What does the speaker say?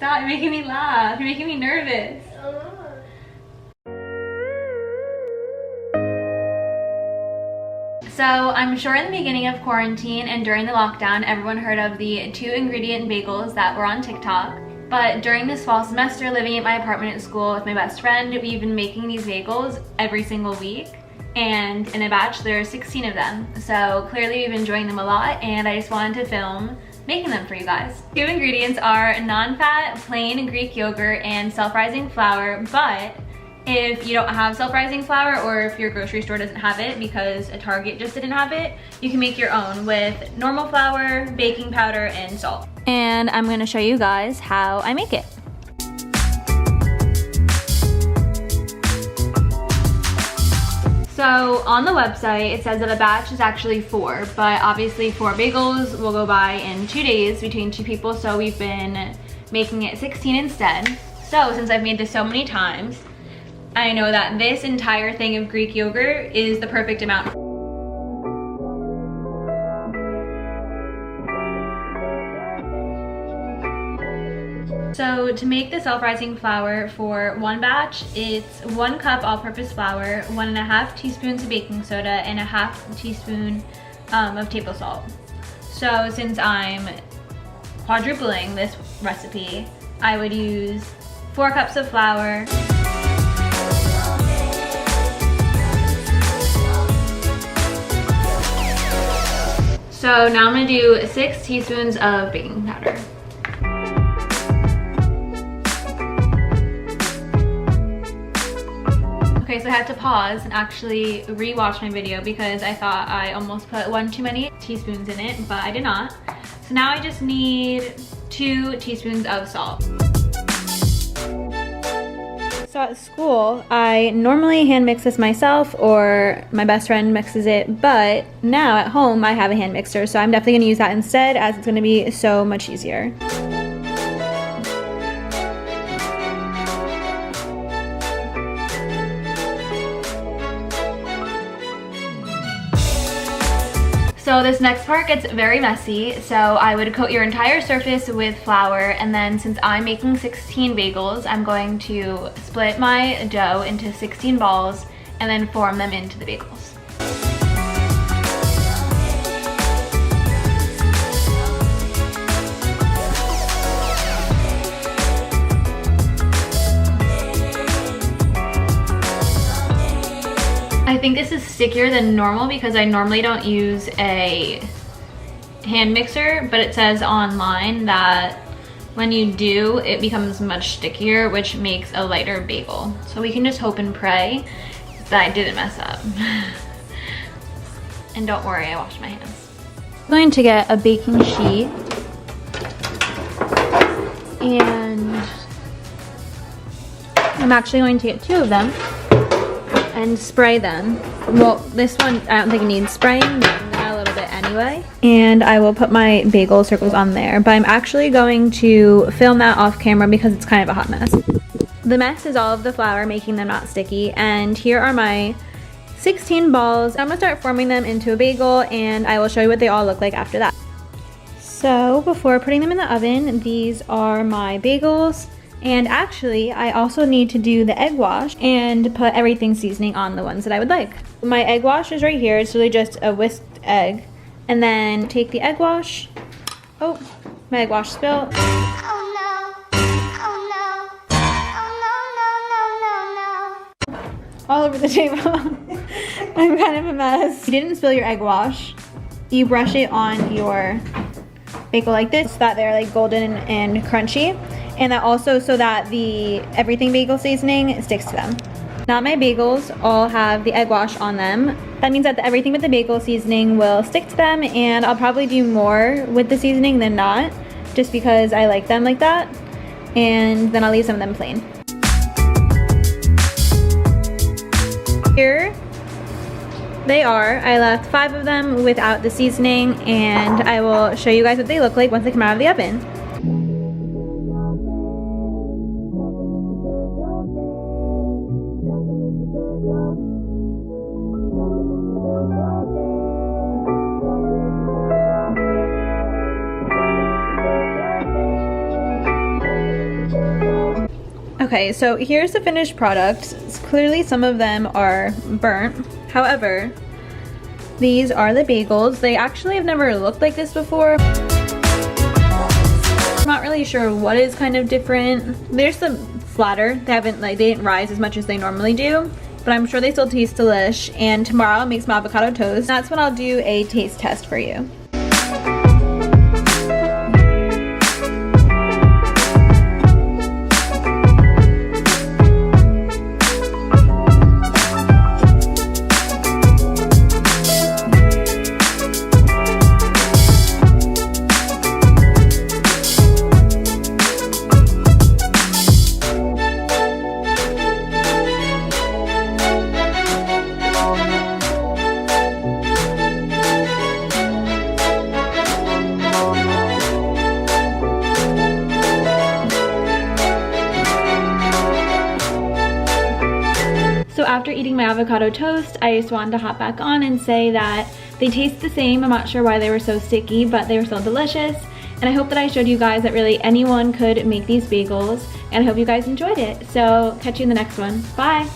Stop, you're making me laugh. You're making me nervous. So I'm sure in the beginning of quarantine and during the lockdown, everyone heard of the 2-ingredient bagels that were on TikTok. But during this fall semester, living at my apartment at school with my best friend, we've been making these bagels every single week. And in a batch, there are 16 of them. So clearly we've been enjoying them a lot, and I just wanted to film making them for you guys. 2 ingredients are non-fat, plain Greek yogurt and self-rising flour, but if you don't have self-rising flour, or if your grocery store doesn't have it because a Target just didn't have it, you can make your own with normal flour, baking powder, and salt. And I'm gonna show you guys how I make it. So on the website, it says that a batch is actually 4, but obviously 4 bagels will go by in 2 days between 2 people, so we've been making it 16 instead. So since I've made this so many times, I know that this entire thing of Greek yogurt is the perfect amount. So to make the self-rising flour for 1 batch, it's 1 cup all-purpose flour, 1.5 teaspoons of baking soda, and 1/2 teaspoon of table salt. So since I'm quadrupling this recipe, I would use 4 cups of flour, so now I'm gonna do 6 teaspoons of baking powder. Okay, so I had to pause and actually re-watch my video because I thought I almost put 1 too many teaspoons in it, but I did not. So now I just need 2 teaspoons of salt. So at school, I normally hand mix this myself or my best friend mixes it, but now at home I have a hand mixer, so I'm definitely gonna use that instead as it's gonna be so much easier. So this next part gets very messy, so I would coat your entire surface with flour, and then since I'm making 16 bagels, I'm going to split my dough into 16 balls and then form them into the bagels. I think this is stickier than normal because I normally don't use a hand mixer, but it says online that when you do, it becomes much stickier, which makes a lighter bagel. So we can just hope and pray that I didn't mess up. And don't worry, I washed my hands. I'm going to get a baking sheet and I'm actually going to get 2 of them and spray them. Well, this one I don't think it needs spraying, but I'm gonna a little bit anyway. And I will put my bagel circles on there, but I'm actually going to film that off camera because it's kind of a hot mess. The mess is all of the flour, making them not sticky, and here are my 16 balls. I'm gonna start forming them into a bagel, and I will show you what they all look like after that. So before putting them in the oven, these are my bagels. And actually, I also need to do the egg wash and put everything seasoning on the ones that I would like. My egg wash is right here. It's really just a whisked egg. And then take the egg wash. Oh, my egg wash spilled. Oh no. Oh no. Oh no, no, no, no, no. All over the table. I'm kind of a mess. You didn't spill your egg wash. You brush it on your bagel like this so that they're like golden and crunchy. And that also so that the everything bagel seasoning sticks to them. Now my bagels all have the egg wash on them. That means that the everything with the bagel seasoning will stick to them, and I'll probably do more with the seasoning than not, just because I like them like that. And then I'll leave some of them plain. Here they are. I left 5 of them without the seasoning, and I will show you guys what they look like once they come out of the oven. Okay, so here's the finished product. Clearly some of them are burnt. However, these are the bagels. They actually have never looked like this before. I'm not really sure what is kind of different. They're some flatter. They didn't rise as much as they normally do, but I'm sure they still taste delish. And tomorrow I'll make some avocado toast. That's when I'll do a taste test for you. So after eating my avocado toast, I just wanted to hop back on and say that they taste the same. I'm not sure why they were so sticky, but they were so delicious. And I hope that I showed you guys that really anyone could make these bagels, and I hope you guys enjoyed it. So catch you in the next one. Bye.